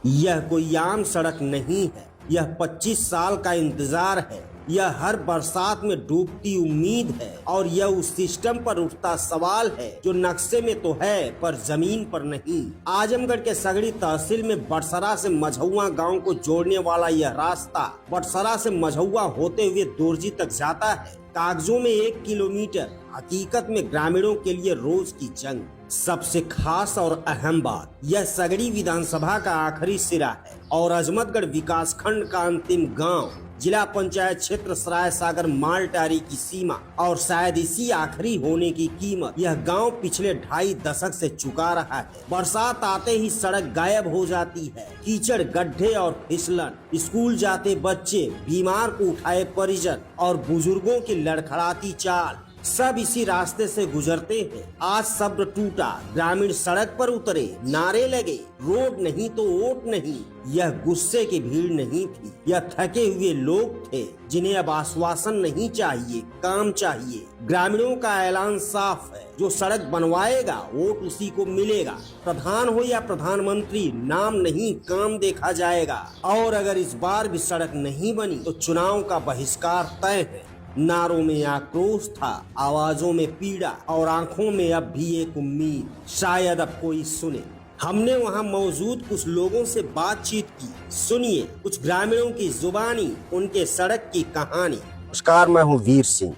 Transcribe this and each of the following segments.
यह कोई आम सड़क नहीं है, यह 25 साल का इंतजार है, यह हर बरसात में डूबती उम्मीद है और यह उस सिस्टम पर उठता सवाल है जो नक्शे में तो है पर जमीन पर नहीं। आजमगढ़ के सगड़ी तहसील में बड़सरा से मझौआ गांव को जोड़ने वाला यह रास्ता बड़सरा से मझौआ होते हुए दोरजी तक जाता है। कागजों में 1 किलोमीटर, हकीकत में ग्रामीणों के लिए रोज की जंग। सबसे खास और अहम बात, यह सगड़ी विधानसभा का आखिरी सिरा है और अजमतगढ़ विकास खंड का अंतिम गांव, जिला पंचायत क्षेत्र सराय सागर मालटारी की सीमा और शायद इसी आखिरी होने की कीमत यह गांव पिछले 2.5 दशक से चुका रहा है। बरसात आते ही सड़क गायब हो जाती है, कीचड़, गड्ढे और फिसलन, स्कूल जाते बच्चे, बीमार को उठाए परिजन और बुजुर्गों की लड़खड़ाती चाल, सब इसी रास्ते से गुजरते हैं। आज शब्द टूटा, ग्रामीण सड़क पर उतरे, नारे लगे, रोड नहीं तो वोट नहीं। यह गुस्से की भीड़ नहीं थी, यह थके हुए लोग थे जिन्हें अब आश्वासन नहीं चाहिए, काम चाहिए। ग्रामीणों का ऐलान साफ है, जो सड़क बनवाएगा वोट उसी को मिलेगा। प्रधान हो या प्रधानमंत्री, नाम नहीं काम देखा जाएगा। और अगर इस बार भी सड़क नहीं बनी तो चुनाव का बहिष्कार तय है। नारों में आक्रोश था, आवाजों में पीड़ा और आंखों में अब भी एक उम्मीद, शायद अब कोई सुने। हमने वहां मौजूद कुछ लोगों से बातचीत की, सुनिए कुछ ग्रामीणों की जुबानी, उनके सड़क की कहानी। नमस्कार, मैं हूं वीर सिंह।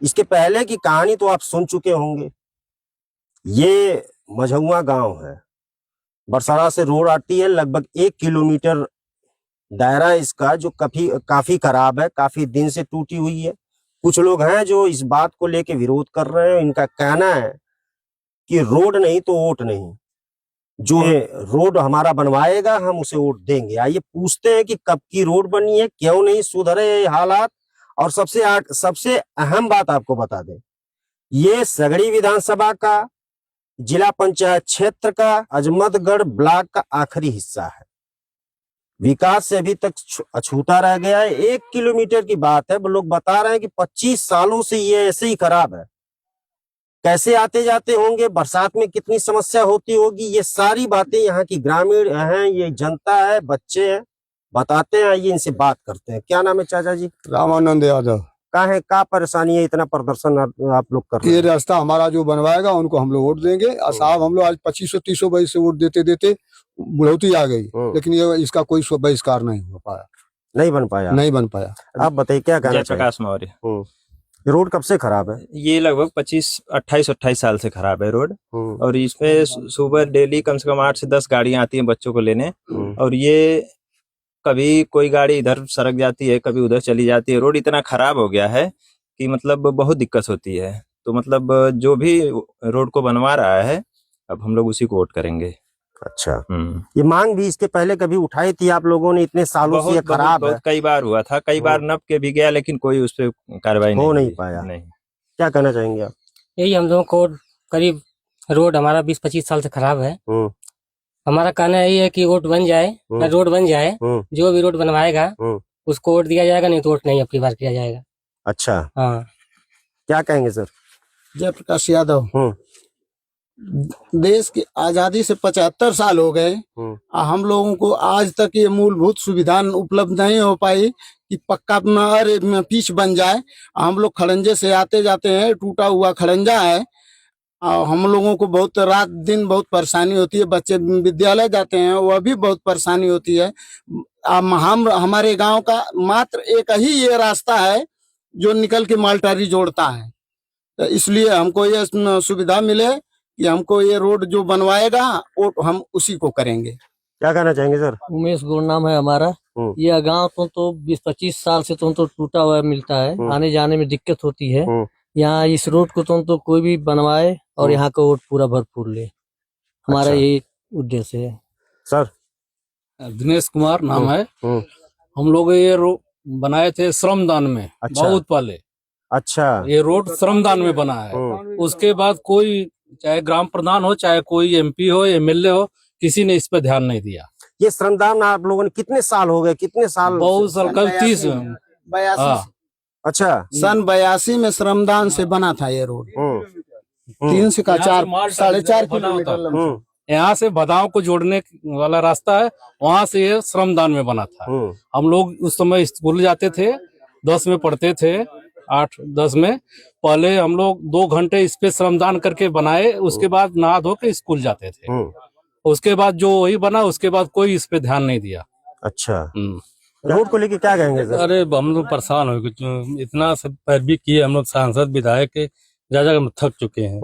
इसके पहले की कहानी तो आप सुन चुके होंगे। ये मझौआ गांव है, बरसरा से रोड आती है, लगभग 1 किलोमीटर दायरा इसका, जो काफी खराब है, काफी दिन से टूटी हुई है। कुछ लोग हैं जो इस बात को लेके विरोध कर रहे हैं। इनका कहना है कि रोड नहीं तो वोट नहीं, जो है रोड हमारा बनवाएगा हम उसे वोट देंगे। आइए पूछते हैं कि कब की रोड बनी है, क्यों नहीं सुधरे ये हालात। और सबसे अहम बात आपको बता दें, ये सगड़ी विधानसभा का, जिला पंचायत क्षेत्र का, अजमतगढ़ ब्लॉक का आखिरी हिस्सा है। विकास से अभी तक अछूता रह गया है। 1 किलोमीटर की बात है, लोग बता रहे हैं कि 25 सालों से ये ऐसे ही खराब है। कैसे आते जाते होंगे, बरसात में कितनी समस्या होती होगी, ये सारी बातें यहाँ की ग्रामीण हैं, ये जनता है, बच्चे हैं, बताते हैं। आइए इनसे बात करते हैं। क्या नाम है चाचा जी? रामानंद यादव। का परेशानी है, इतना प्रदर्शन आप लोग कर रहे हैं? ये रास्ता हमारा जो बनवाएगा उनको हम लोग वोट देंगे। और साहब हम लोग आज 2500-300 बजे से वोट देते देते बुढ़ौती आ गई, लेकिन ये इसका कोई बहिष्कार नहीं हो पाया, नहीं बन पाया। आप बताइए क्या कहना चाहिए? प्रकाश मौर्य। रोड कब से खराब है? ये लगभग 28 साल से खराब है रोड। और इसमें सुबह डेली कम से कम 8 से 10 गाड़ियां आती हैं बच्चों को लेने। और ये कभी कोई गाड़ी इधर सरक जाती है, कभी उधर चली जाती है। रोड इतना खराब हो गया है कि मतलब बहुत दिक्कत होती है। तो मतलब जो भी रोड को बनवा रहा है, अब हम लोग उसी को वोट करेंगे। अच्छा, ये मांग भी इसके पहले कभी उठाई थी आप लोगों ने? इतने सालों से ये खराब है। कई बार हुआ था, कई बार नप के भी गया, लेकिन कोई उस पर कार्रवाई हो नहीं पाया। नहीं। क्या कहना चाहेंगे आप? यही हम लोगों को करीब रोड हमारा 20-25 साल से खराब है। हमारा कहना यही है कि रोड बन जाए, रोड बन जाए, जो भी रोड बनवाएगा उसको वोट दिया जाएगा, नहीं तो वोट नहीं अब की बार किया जाएगा। अच्छा, हाँ। क्या कहेंगे सर? जयप्रकाश यादव। देश की आजादी से 75 साल हो गए, हम लोगों को आज तक ये मूलभूत सुविधा उपलब्ध नहीं हो पाई कि पक्का पिच बन जाए। हम लोग खड़ंजे से आते जाते हैं, टूटा हुआ खड़ंजा है। हम लोगों को बहुत रात दिन बहुत परेशानी होती है। बच्चे विद्यालय जाते हैं, वह भी बहुत परेशानी होती है। हमारे गांव का मात्र एक ही ये रास्ता है जो निकल के मालटारी जोड़ता है। तो इसलिए हमको ये सुविधा मिले कि हमको ये रोड जो बनवाएगा वो हम उसी को करेंगे। क्या कहना चाहेंगे सर? उमेश गुण नाम है हमारा। यह गांव तो 20-25 साल से तो टूटा हुआ मिलता है, आने जाने में दिक्कत होती है। यहाँ इस रोड को तो कोई भी बनवाए और यहाँ का वोट पूरा भरपूर ले, हमारा यही उद्देश्य है। सर? दिनेश कुमार नाम है। हम लोग ये रोड बनाए थे श्रमदान में। अच्छा। बहुत पहले। अच्छा, ये रोड श्रमदान में बना है। उसके बाद कोई, चाहे ग्राम प्रधान हो, चाहे कोई MP हो, MLA हो, किसी ने इस पर ध्यान नहीं दिया। ये श्रमदान आप लोगों ने कितने साल हो गए? कितने साल? बहुत साल, कल 30। 82। अच्छा, सन 82 में श्रमदान से बना था ये रोड। 3 से 4 साढ़े 4 किलोमीटर। यहाँ से भदाव को जोड़ने वाला रास्ता है, वहां से ये श्रमदान में बना था। हम लोग उस समय स्कूल जाते थे, 10 में पढ़ते थे, 8-10 में। पहले हम लोग 2 घंटे इस पे श्रमदान करके बनाए, उसके बाद नहा धो के स्कूल जाते थे। उसके बाद जो वही बना, उसके बाद कोई इस पे ध्यान नहीं दिया। अच्छा, रोड को लेके क्या कहेंगे सर? अरे हम लोग परेशान हो गए, इतना सब पैरवी किए हम लोग, सांसद विधायक के जा हम थक चुके हैं।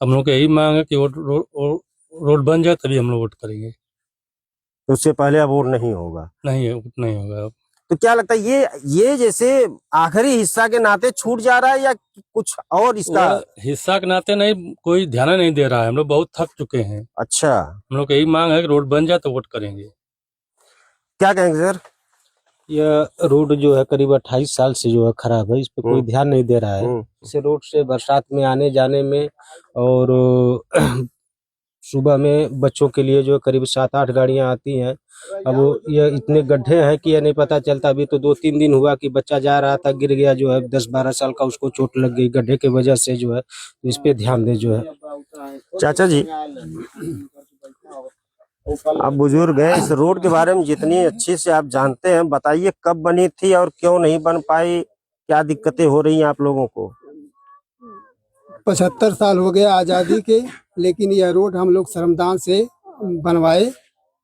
हम लोग यही मांग है कि रोड बन जाए तभी हम लोग वोट करेंगे। तो उससे पहले अब वोट नहीं होगा? नहीं होगा। तो क्या लगता है ये जैसे आखिरी हिस्सा के नाते छूट जा रहा है या कुछ और इसका हिस्सा के नाते नहीं, कोई ध्यान नहीं दे रहा है। हम लोग बहुत थक चुके हैं। अच्छा, हम लोग यही मांग है कि रोड बन जाए तो वोट करेंगे। क्या कहेंगे सर? यह रोड जो है करीब 28 साल से जो है खराब है, इस पे कोई ध्यान नहीं दे रहा है। इस रोड से बरसात में आने जाने में और सुबह में बच्चों के लिए जो करीब 7-8 गाड़ियां आती हैं। अब ये इतने गड्ढे हैं कि ये नहीं पता चलता। अभी तो 2-3 दिन हुआ कि बच्चा जा रहा था, गिर गया, जो है 10-12 साल का, उसको चोट लग गई गड्ढे की वजह से जो है। तो इस पे ध्यान दे जो है। चाचा जी, आप बुजुर्ग हैं, इस रोड के बारे में जितनी अच्छे से आप जानते हैं, बताइए कब बनी थी और क्यों नहीं बन पाई, क्या दिक्कतें हो रही हैं आप लोगों को? 75 साल हो गए आज़ादी के, लेकिन यह रोड हम लोग श्रमदान से बनवाए।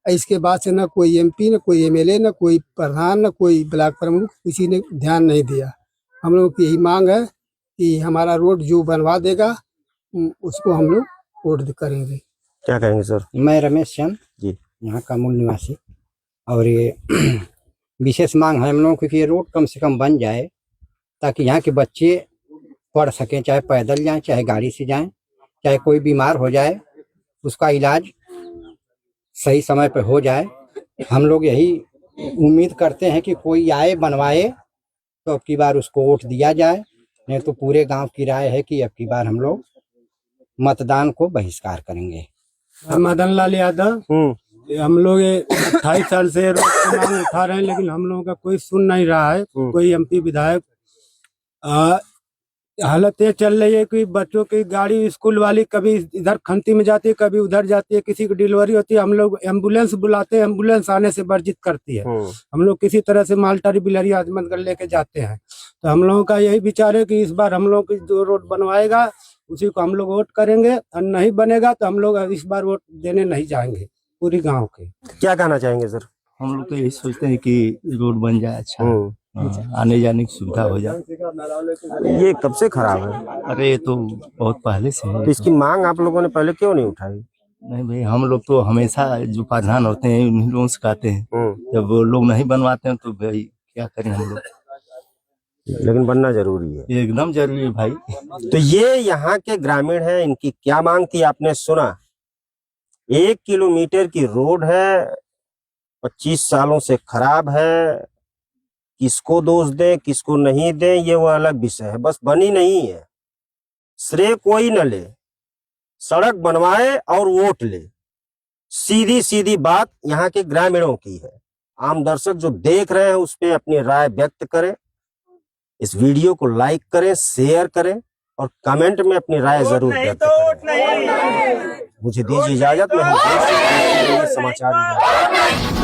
इसके बाद से न कोई एमपी, न कोई एमएलए, न कोई प्रधान, न कोई ब्लॉक प्रमुख, किसी ने ध्यान नहीं दिया। हम लोग की यही मांग है कि हमारा रोड जो बनवा देगा उसको हम लोग वोट करेंगे। क्या कहेंगे सर? मैं रमेश चंद जी, यहाँ का मूल निवासी, और ये विशेष मांग है हम लोगों की ये रोड कम से कम बन जाए, ताकि यहाँ के बच्चे पढ़ सकें, चाहे पैदल जाएं, चाहे गाड़ी से जाएं, चाहे कोई बीमार हो जाए उसका इलाज सही समय पर हो जाए। हम लोग यही उम्मीद करते हैं कि कोई आए बनवाए तो अब की बार उसको वोट दिया जाए, नहीं तो पूरे गांव की राय है कि अब की बार हम लोग मतदान को बहिष्कार करेंगे। मदन लाल यादव, हम लोग 28 साल से रोड की मांग उठा रहे हैं, लेकिन हम लोगों का कोई सुन नहीं रहा है, कोई एमपी विधायक। हालत ये चल रही है कि बच्चों की गाड़ी स्कूल वाली कभी इधर खंती में जाती है, कभी उधर जाती है, किसी की डिलीवरी होती है, हम लोग एम्बुलेंस बुलाते हैं, एम्बुलेंस आने से वर्जित करती है। हम लोग किसी तरह से माल्टारी बिलहरी आजमतगढ़ लेके जाते हैं। तो हम लोगों का यही विचार है कि इस बार हम लोग की जो रोड बनवाएगा उसी को हम लोग वोट करेंगे, और नहीं बनेगा तो हम लोग इस बार वोट देने नहीं जाएंगे पूरी गांव के। क्या कहना चाहेंगे सर? हम लोग तो यही सोचते हैं कि रोड बन जाए, अच्छा आने जाने की सुविधा हो जाए। ये कब से खराब है? अरे ये तो बहुत पहले से है। तो इसकी मांग आप लोगों ने पहले क्यों नहीं उठाई? नहीं भाई, हम लोग तो हमेशा जो प्रधान होते हैं उन्हीं लोगों से कहते हैं, जब वो लोग नहीं बनवाते हैं तो भाई क्या करें हम लोग। लेकिन बनना जरूरी है, एकदम जरूरी है भाई। तो ये यहाँ के ग्रामीण हैं, इनकी क्या मांग थी आपने सुना। 1 किलोमीटर की रोड है, 25 सालों से खराब है। किसको दोष दें किसको नहीं दें ये वो अलग विषय है, बस बनी नहीं है। श्रेय कोई न ले, सड़क बनवाए और वोट ले, सीधी सीधी बात यहाँ के ग्रामीणों की है। आम दर्शक जो देख रहे हैं उस पे अपनी राय व्यक्त करें, इस वीडियो को लाइक करें, शेयर करें और कमेंट में अपनी राय जरूर व्यक्त करें। मुझे दीजिए इजाजत, मैं हूं समाचार।